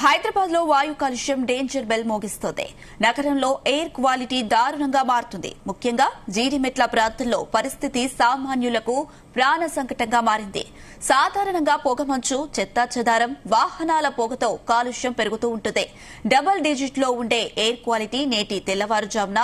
హైదరాబాద్ లో వాయు కాలుష్యం డేంజర్ బెల్ మోగిస్తోంది. నగరంలో ఎయిర్ క్వాలిటీ దారుణంగా మారుతుంది. ముఖ్యంగా జీడిమెట్ల ప్రాంతంలో పరిస్థితి సామాన్యులకు ప్రాణ సంకటంగా మారింది. సాధారణంగా పొగమంచు, చెత్తాచెదారం, వాహనాల పొగతో కాలుష్యం పెరుగుతూ ఉంటుంది. డబుల్ డిజిట్ లో ఉండే ఎయిర్ క్వాలిటీ నేటి తెల్లవారుజామున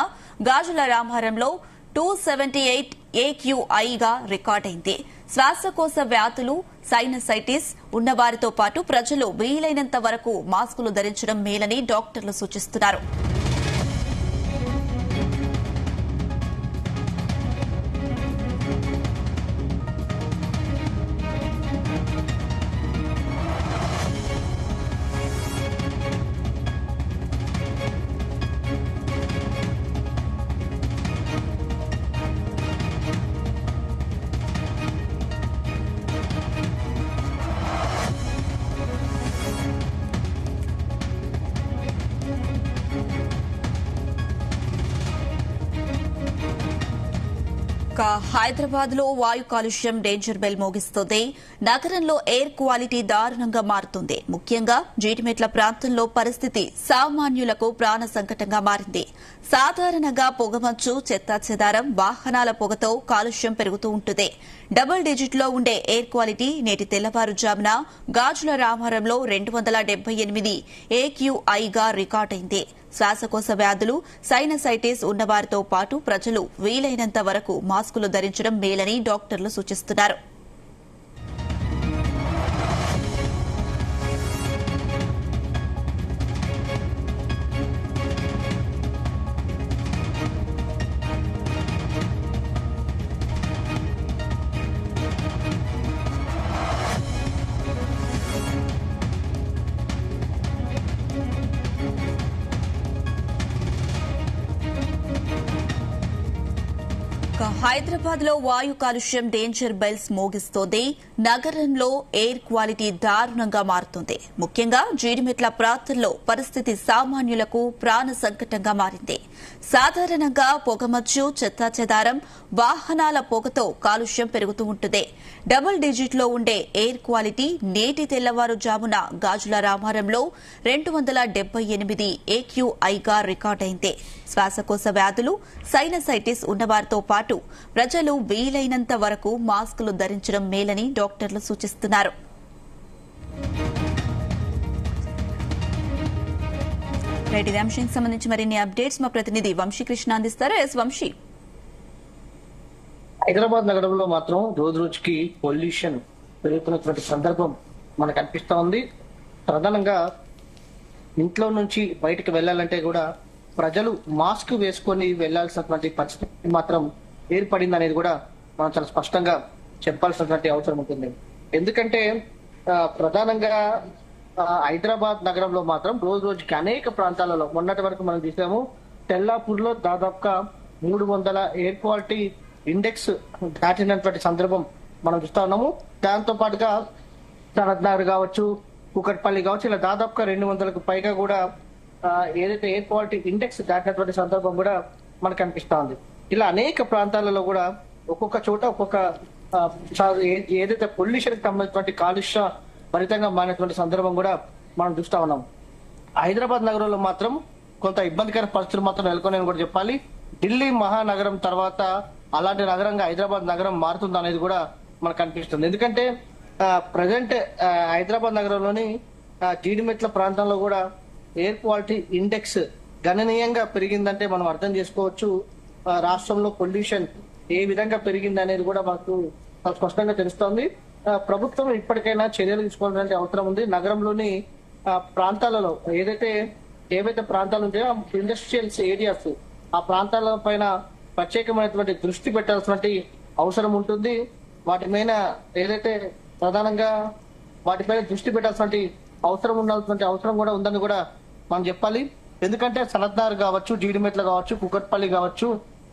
గాజుల రామారంలో 278 AQIగా రికార్డైంది. శ్వాసకోశ వ్యాధులు, సైనసైటిస్ ఉన్నవారితో పాటు ప్రజలు వీలైనంత వరకు మాస్కులు ధరించడం మేలని డాక్టర్లు సూచిస్తున్నారు. హైదరాబాద్ లో వాయు కాలుష్యం డేంజర్ బెల్ మోగిస్తోంది. నగరంలో ఎయిర్ క్వాలిటీ దారుణంగా మారుతుంది. ముఖ్యంగా జీడిమెట్ల ప్రాంతంలో పరిస్థితి సామాన్యులకు ప్రాణ సంకటంగా మారింది. సాధారణంగా పొగమంచు, చెత్తాచెదారం, వాహనాల పొగతో కాలుష్యం పెరుగుతూ ఉంటుంది. డబుల్ డిజిట్ లో ఉండే ఎయిర్ క్వాలిటీ నేటి తెల్లవారుజామున గాజుల రామారంలో 278 AQIగా రికార్డైంది. శ్వాసకోశ వ్యాధులు, సైనసైటిస్ ఉన్నవారితో పాటు ప్రజలు వీలైనంత వరకు మాస్కులు ధరించడం మేలని డాక్టర్లు సూచిస్తున్నారు. హైదరాబాద్ లో వాయు కాలుష్యం డేంజర్ బెల్స్ మోగిస్తోంది. నగరంలో ఎయిర్ క్వాలిటీ దారుణంగా మారుతుంది. ముఖ్యంగా జీడిమెట్ల ప్రాంతంలో పరిస్థితి సామాన్యులకు ప్రాణ సంకటంగా మారింది. సాధారణంగా పొగమచ్చు, చెత్తాచెదారం, వాహనాల పొగతో కాలుష్యం పెరుగుతూ ఉంటుంది. డబుల్ డిజిట్ లో ఉండే ఎయిర్ క్వాలిటీ నేటి తెల్లవారుజామున గాజుల రామారంలో 278 AQIగా రికార్డైంది. శ్వాసకోశ వ్యాధులు, సైనసైటిస్ ఉన్నవారితో పాటు ప్రజలు వీలైనంత వరకు మాస్కులు ధరించడం మేలని డాక్టర్లు సూచిస్తున్నారు. ఇదే అంశానికి సంబంధించి మరిన్ని అప్డేట్స్ మా ప్రతినిధి వంశీకృష్ణ అందిస్తారు. వంశీ, హైదరాబాద్ నగరంలో మాత్రం రోజు రోజుకి పొల్యూషన్ పెరుగుతున్నటువంటి సందర్భం మనకు అనిపిస్తా ఉంది. ప్రధానంగా ఇంట్లో నుంచి బయటకు వెళ్లాలంటే కూడా ప్రజలు మాస్క్ వేసుకొని వెళ్లాల్సినటువంటి పరిస్థితి మాత్రం ఏర్పడింది అనేది కూడా మనం చాలా స్పష్టంగా చెప్పాల్సినటువంటి అవసరం ఉంటుంది. ఎందుకంటే ప్రధానంగా హైదరాబాద్ నగరంలో మాత్రం రోజు రోజుకి అనేక ప్రాంతాలలో మొన్నటి వరకు మనం చూసాము. తెల్లాపూర్ లో దాదాపుగా 300 ఎయిర్ క్వాలిటీ ఇండెక్స్ దాటినటువంటి సందర్భం మనం చూస్తా ఉన్నాము. దాంతో పాటుగా సనత్ నగర్ కావచ్చు, కూకట్పల్లి కావచ్చు, ఇలా దాదాపుగా 200కు పైగా కూడా ఏదైతే ఎయిర్ క్వాలిటీ ఇండెక్స్ దాటినటువంటి సందర్భం కూడా మనకు కనిపిస్తా ఉంది. ఇలా అనేక ప్రాంతాలలో కూడా ఒక్కొక్క చోట ఒక్కొక్క ఏదైతే పొల్యూషన్ కి సంబంధించినటువంటి కాలుష్య భరితంగా మారినటువంటి సందర్భం కూడా మనం చూస్తా ఉన్నాం. హైదరాబాద్ నగరంలో మాత్రం కొంత ఇబ్బందికర పరిస్థితులు మాత్రం నెలకొన్నాయని కూడా చెప్పాలి. ఢిల్లీ మహానగరం తర్వాత అలాంటి నగరంగా హైదరాబాద్ నగరం మారుతుంది అనేది కూడా మనకు కనిపిస్తుంది. ఎందుకంటే ప్రజెంట్ హైదరాబాద్ నగరంలోని జీడిమెట్ల ప్రాంతంలో కూడా ఎయిర్ క్వాలిటీ ఇండెక్స్ గణనీయంగా పెరిగిందంటే మనం అర్థం చేసుకోవచ్చు రాష్ట్రంలో పొల్యూషన్ ఏ విధంగా పెరిగింది అనేది కూడా మనకు స్పష్టంగా తెలుస్తోంది. ప్రభుత్వం ఇప్పటికైనా చర్యలు తీసుకోవాల్సిన అవసరం ఉంది. నగరంలోని ప్రాంతాలలో ఏవైతే ప్రాంతాలు ఉంటాయో ఇండస్ట్రియల్స్ ఏరియాస్, ఆ ప్రాంతాల పైన ప్రత్యేకమైనటువంటి దృష్టి పెట్టాల్సినటువంటి అవసరం ఉంటుంది. వాటి మీద ఏదైతే ప్రధానంగా వాటిపైన దృష్టి పెట్టాల్సినటువంటి ఉండాల్సినటువంటి అవసరం కూడా ఉందని కూడా మనం చెప్పాలి. ఎందుకంటే సనత్ నగర్ కావచ్చు, జీడిమెట్ల కావచ్చు, కూకట్పల్లి కావచ్చు,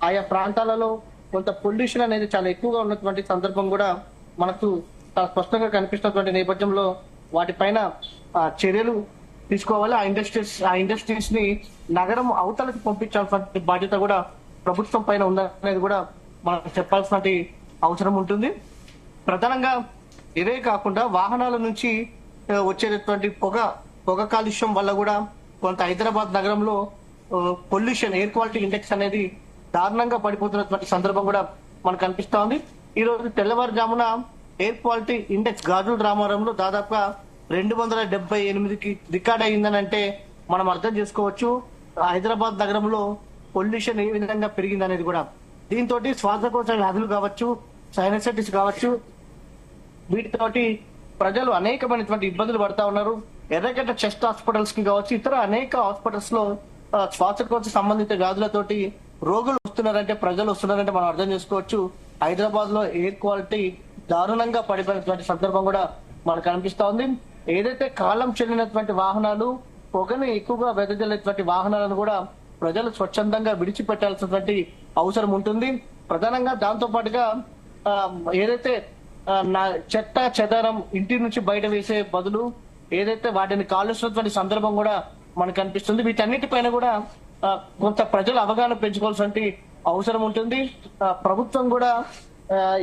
ఆయా ప్రాంతాలలో కొంత పొల్యూషన్ అనేది చాలా ఎక్కువగా ఉన్నటువంటి సందర్భం కూడా మనకు చాలా స్పష్టంగా కనిపిస్తున్నటువంటి నేపథ్యంలో వాటిపైన చర్యలు తీసుకోవాలి. ఆ ఇండస్ట్రీస్ ని నగరం అవతలకి పంపించాల్సిన బాధ్యత కూడా ప్రభుత్వం పైన ఉందనేది కూడా మనం చెప్పాల్సిన అవసరం ఉంటుంది. ప్రధానంగా ఇవే కాకుండా వాహనాల నుంచి వచ్చేటటువంటి పొగ పొగ కాలుష్యం వల్ల కూడా కొంత హైదరాబాద్ నగరంలో పొల్యూషన్ ఎయిర్ క్వాలిటీ ఇండెక్స్ అనేది దారుణంగా పడిపోతున్నటువంటి సందర్భం కూడా మనకు కనిపిస్తా ఉంది. ఈ రోజు తెల్లవారుజామున ఎయిర్ క్వాలిటీ ఇండెక్స్ గాజుల రామారంలో దాదాపుగా 278కి రికార్డ్ అయిందని అంటే మనం అర్థం చేసుకోవచ్చు హైదరాబాద్ నగరంలో పొల్యూషన్ ఏ విధంగా పెరిగిందనేది కూడా. దీంతో శ్వాసకోశ వ్యాధులు కావచ్చు, సైనసైటిస్ కావచ్చు, వీటితోటి ప్రజలు అనేకమైనటువంటి ఇబ్బందులు పడతా ఉన్నారు. ఎర్రగడ్డ చెస్ట్ హాస్పిటల్స్ కి కావచ్చు, ఇతర అనేక హాస్పిటల్స్ లో శ్వాసకోశ సంబంధిత వ్యాధులతోటి రోగులు వస్తున్నారంటే, ప్రజలు వస్తున్నారంటే మనం అర్థం చేసుకోవచ్చు హైదరాబాద్ లో ఎయిర్ క్వాలిటీ దారుణంగా పడిపోయినటువంటి సందర్భం కూడా మనకు కనిపిస్తా ఉంది. ఏదైతే కాలం చెల్లినటువంటి వాహనాలు, పొగని ఎక్కువగా వెదజల్లేటువంటి వాహనాలను కూడా ప్రజలు స్వచ్ఛందంగా విడిచిపెట్టాల్సినటువంటి అవసరం ఉంటుంది. ప్రధానంగా దాంతో పాటుగా ఏదైతే చెత్త చెదారం ఇంటి నుంచి బయట వేసే బదులు ఏదైతే వాటిని కాలుస్తున్నటువంటి సందర్భం కూడా మనకు కనిపిస్తుంది. వీటన్నిటిపైన కూడా కొంత ప్రజలు అవగాహన పెంచుకోవాల్సిన అవసరం ఉంటుంది. ప్రభుత్వం కూడా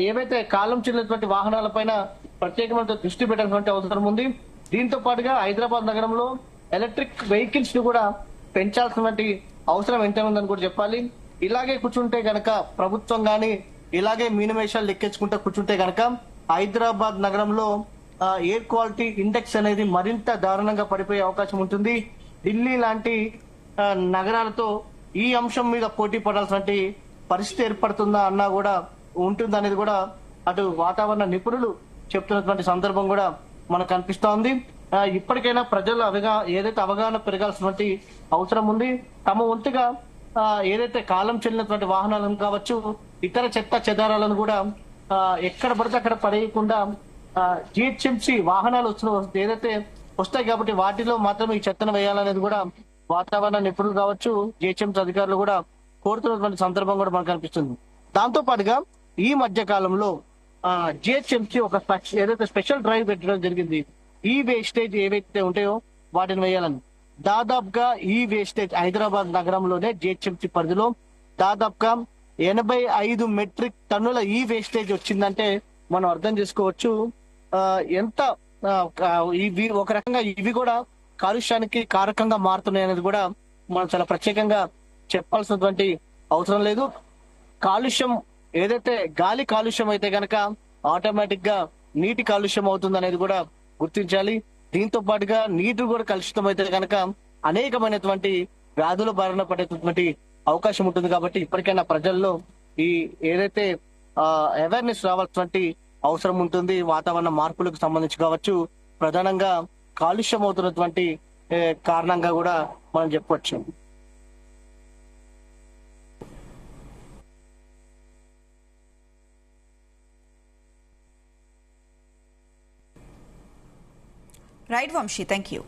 ఏవైతే కాలం చెల్లినటువంటి వాహనాలపైన ప్రత్యేకమైన దృష్టి పెట్టాల్సిన అవసరం ఉంది. దీంతో పాటుగా హైదరాబాద్ నగరంలో ఎలక్ట్రిక్ వెహికల్స్ ని కూడా పెంచాల్సినటువంటి అవసరం ఎంత ఉందని కూడా చెప్పాలి. ఇలాగే కూర్చుంటే గనక ప్రభుత్వం గాని ఇలాగే మీనమేషాలు లెక్కించుకుంటూ కూర్చుంటే గనక హైదరాబాద్ నగరంలో ఎయిర్ క్వాలిటీ ఇండెక్స్ అనేది మరింత దారుణంగా పడిపోయే అవకాశం ఉంటుంది. ఢిల్లీ లాంటి నగరాలతో ఈ అంశం మీద పోటీ పడాల్సిన పరిస్థితి ఏర్పడుతుందా అన్నా కూడా ఉంటుందనేది కూడా అటు వాతావరణ నిపుణులు చెప్తున్నటువంటి సందర్భం కూడా మనకు కనిపిస్తా ఉంది. ఇప్పటికైనా ప్రజలు ఏదైతే అవగాహన పెరగాల్సినటువంటి అవసరం ఉంది. తమ వంతుగా ఏదైతే కాలం చెల్లినటువంటి వాహనాలను కావచ్చు, ఇతర చెత్త చెదారాలను కూడా ఎక్కడ పడితే అక్కడ పడేయకుండా జిహెచ్ఎంసీ వాహనాలు ఏదైతే వస్తాయి కాబట్టి వాటిలో మాత్రమే ఈ చెత్తను వేయాలనేది కూడా వాతావరణ నిపుణులు కావచ్చు, జిహెచ్ఎంసీ అధికారులు కూడా కోరుతున్నటువంటి సందర్భం కూడా మనకు కనిపిస్తుంది. దాంతో పాటుగా ఈ మధ్య కాలంలో జిహెచ్ఎంసీ ఒక ఏదైతే స్పెషల్ డ్రైవ్ పెట్టడం జరిగింది. ఈ వేస్టేజ్ ఏవైతే ఉంటాయో వాటిని వేయాలని. దాదాపుగా ఈ వేస్టేజ్ హైదరాబాద్ నగరంలోనే జిహెచ్ఎంసీ పరిధిలో దాదాపుగా 85 మెట్రిక్ టన్నుల ఈ వేస్టేజ్ వచ్చిందంటే మనం అర్థం చేసుకోవచ్చు ఎంత ఇవి ఒక రకంగా ఇవి కూడా కాలుష్యానికి కారకంగా మారుతున్నాయి అనేది కూడా మనం చాలా ప్రత్యేకంగా చెప్పాల్సినటువంటి అవసరం లేదు. కాలుష్యం ఏదైతే గాలి కాలుష్యం అయితే గనక ఆటోమేటిక్ గా నీటి కాలుష్యం అవుతుంది అనేది కూడా గుర్తించాలి. దీంతో పాటుగా నీరు కూడా కలుషితం అయితే కనుక అనేకమైనటువంటి వ్యాధుల బారిన పడేటటువంటి అవకాశం ఉంటుంది. కాబట్టి ఇప్పటికైనా ప్రజల్లో ఈ ఏదైతే అవేర్నెస్ రావాల్సినటువంటి అవసరం ఉంటుంది. వాతావరణ మార్పులకు సంబంధించి కావచ్చు, ప్రధానంగా కాలుష్యం అవుతున్నటువంటి కారణంగా కూడా మనం చెప్పవచ్చు. Right, Vamshi, thank you.